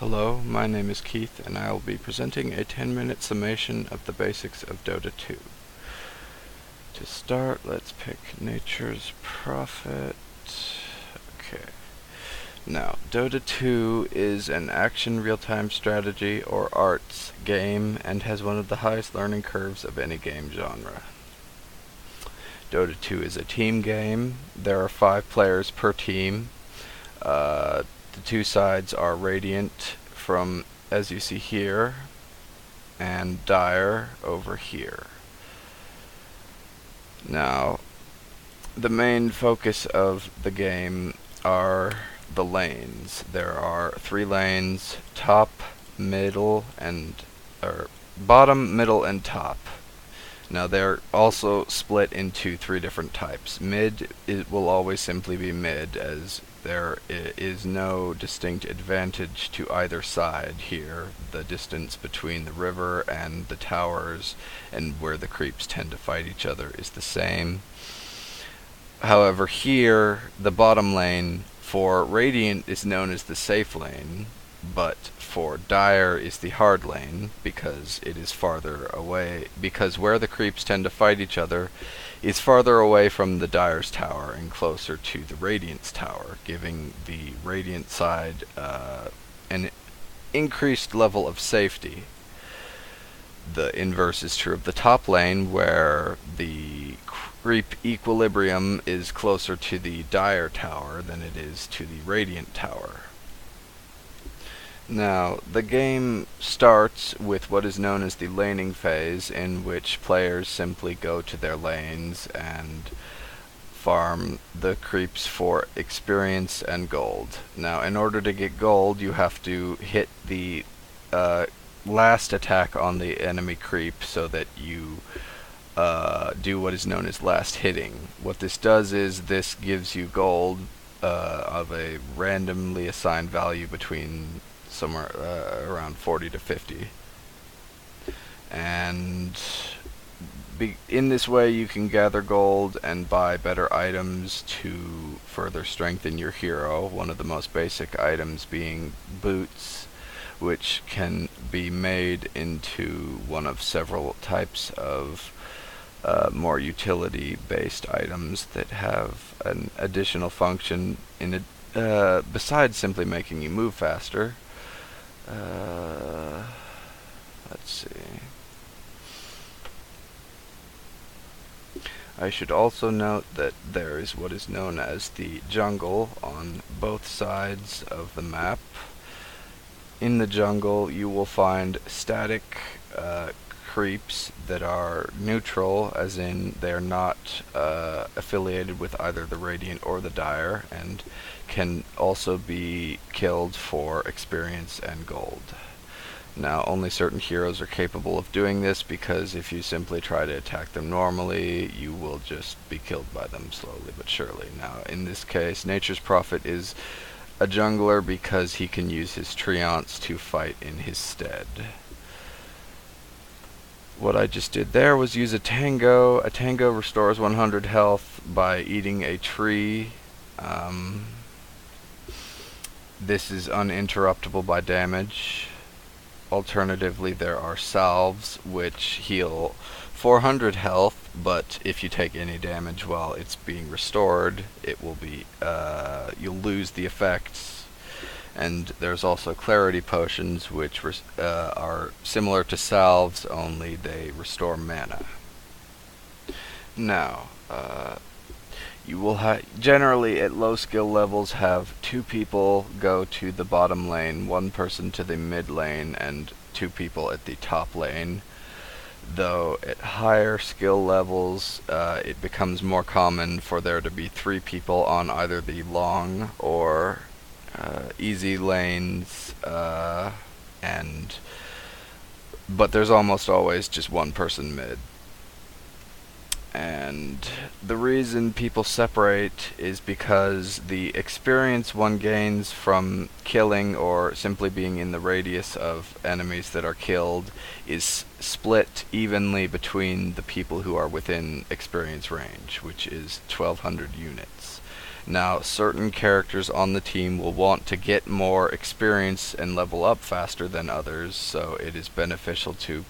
Hello, my name is Keith, and I will be presenting a 10-minute summation of the basics of Dota 2. To start, let's pick Nature's Prophet. Okay. Now, Dota 2 is an action real-time strategy or arts game and has one of the highest learning curves of any game genre. Dota 2 is a team game. There are 5 players per team. The two sides are Radiant from, as you see here, and Dire over here. Now, the main focus of the game are the lanes. There are 3 lanes: top, middle, bottom, middle, and top. Now they're also split into 3 different types. Mid will always simply be mid, as there is no distinct advantage to either side here. The distance between the river and the towers and where the creeps tend to fight each other is the same. However, here, the bottom lane for Radiant is known as the safe lane, but for Dire is the hard lane, because it is farther away, because where the creeps tend to fight each other is farther away from the Dire's tower and closer to the Radiant's tower, giving the Radiant side an increased level of safety. The inverse is true of the top lane, where the creep equilibrium is closer to the Dire tower than it is to the Radiant tower. Now, the game starts with what is known as the laning phase, in which players simply go to their lanes and farm the creeps for experience and gold. Now, in order to get gold, you have to hit the last attack on the enemy creep so that you do what is known as last hitting. What this does is this gives you gold of a randomly assigned value between somewhere around 40 to 50. And in this way you can gather gold and buy better items to further strengthen your hero, one of the most basic items being boots, which can be made into one of several types of more utility-based items that have an additional function besides simply making you move faster. Let's see. I should also note that there is what is known as the jungle on both sides of the map. In the jungle, you will find static creeps that are neutral, as in they're not affiliated with either the Radiant or the Dire, and can also be killed for experience and gold. Now, only certain heroes are capable of doing this, because if you simply try to attack them normally, you will just be killed by them slowly but surely. Now, in this case, Nature's Prophet is a jungler because he can use his treants to fight in his stead. What I just did there was use a tango. A tango restores 100 health by eating a tree. This is uninterruptible by damage. Alternatively, there are salves which heal 400 health, but if you take any damage while it's being restored, it will be you'll lose the effects. And there's also clarity potions, which are similar to salves, only they restore mana. Now, you will generally at low skill levels have 2 people go to the bottom lane, 1 person to the mid lane, and 2 people at the top lane. Though at higher skill levels, it becomes more common for there to be 3 people on either the long or easy lanes, but there's almost always just 1 person mid. And the reason people separate is because the experience one gains from killing or simply being in the radius of enemies that are killed is split evenly between the people who are within experience range, which is 1200 units. Now, certain characters on the team will want to get more experience and level up faster than others, so it is beneficial to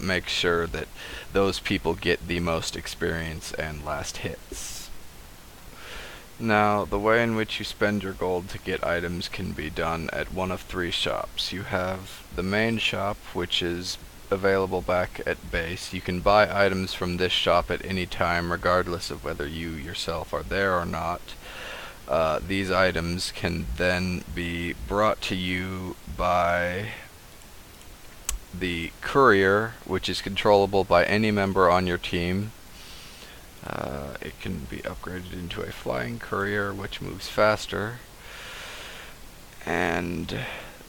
make sure that those people get the most experience and last hits. Now, the way in which you spend your gold to get items can be done at one of three shops. You have the main shop, which is available back at base. You can buy items from this shop at any time, regardless of whether you yourself are there or not. These items can then be brought to you by the courier, which is controllable by any member on your team. It can be upgraded into a flying courier, which moves faster. And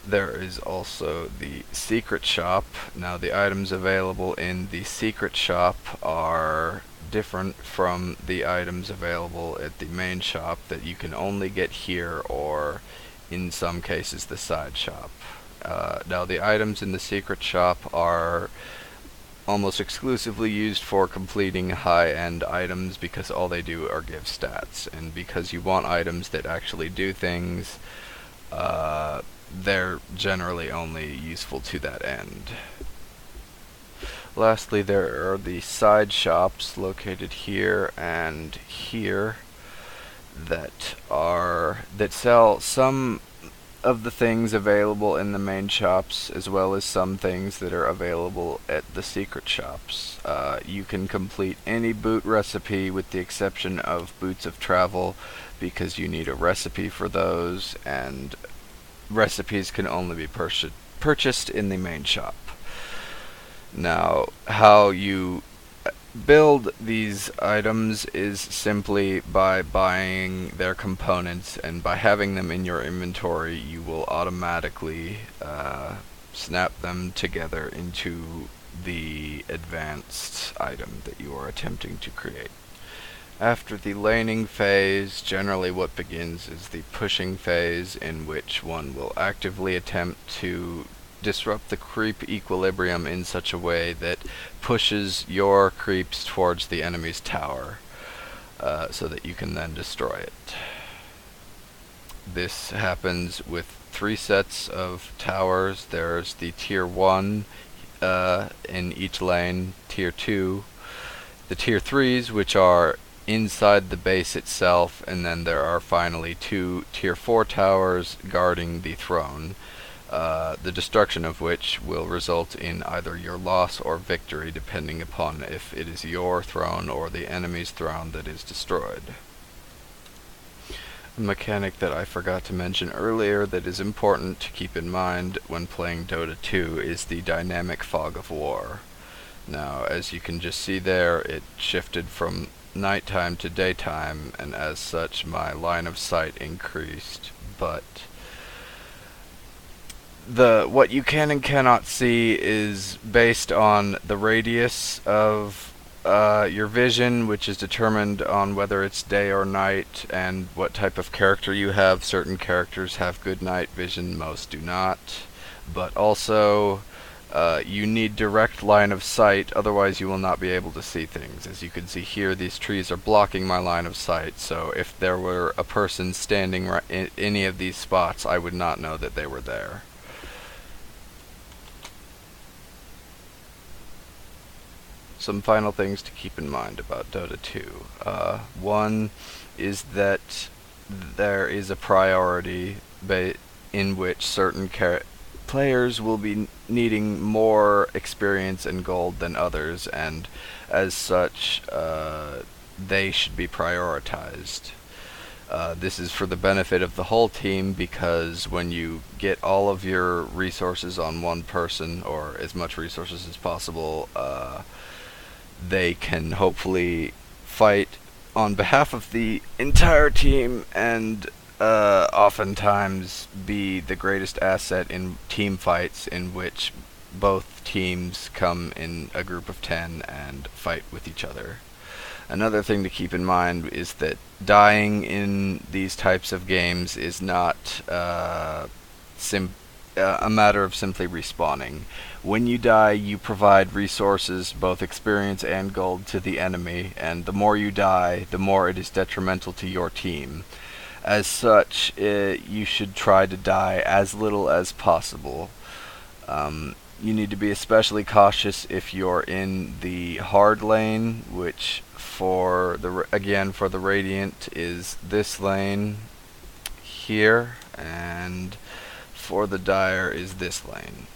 there is also the secret shop. Now, the items available in the secret shop are different from the items available at the main shop that you can only get here, or in some cases the side shop. Now, the items in the secret shop are almost exclusively used for completing high-end items, because all they do are give stats, and because you want items that actually do things, they're generally only useful to that end. Lastly, there are the side shops located here and here that sell some of the things available in the main shops, as well as some things that are available at the secret shops. You can complete any boot recipe with the exception of boots of travel, because you need a recipe for those, and recipes can only be purchased in the main shop. Now, how you build these items is simply by buying their components, and by having them in your inventory you will automatically snap them together into the advanced item that you are attempting to create. After the laning phase, generally what begins is the pushing phase, in which one will actively attempt to disrupt the creep equilibrium in such a way that pushes your creeps towards the enemy's tower, so that you can then destroy it. This happens with 3 sets of towers. There's the tier 1 in each lane, tier 2, the tier 3s, which are inside the base itself, and then there are finally 2 tier 4 towers guarding the throne, the destruction of which will result in either your loss or victory, depending upon if it is your throne or the enemy's throne that is destroyed. A mechanic that I forgot to mention earlier that is important to keep in mind when playing Dota 2 is the dynamic fog of war. Now, as you can just see there, it shifted from nighttime to daytime, and as such my line of sight increased, but what you can and cannot see is based on the radius of your vision, which is determined on whether it's day or night, and what type of character you have. Certain characters have good night vision, most do not. But also, you need direct line of sight, otherwise you will not be able to see things. As you can see here, these trees are blocking my line of sight, so if there were a person standing in any of these spots, I would not know that they were there. Some final things to keep in mind about Dota 2. One is that there is a priority in which certain players will be needing more experience and gold than others, and as such, they should be prioritized. This is for the benefit of the whole team, because when you get all of your resources on one person, or as much resources as possible, they can hopefully fight on behalf of the entire team, and oftentimes be the greatest asset in team fights, in which both teams come in a group of 10 and fight with each other. Another thing to keep in mind is that dying in these types of games is not a matter of simply respawning. When you die, you provide resources, both experience and gold, to the enemy, and the more you die, the more it is detrimental to your team. As such, you should try to die as little as possible. You need to be especially cautious if you're in the hard lane, which for the Radiant is this lane here, and for the Dire is this lane.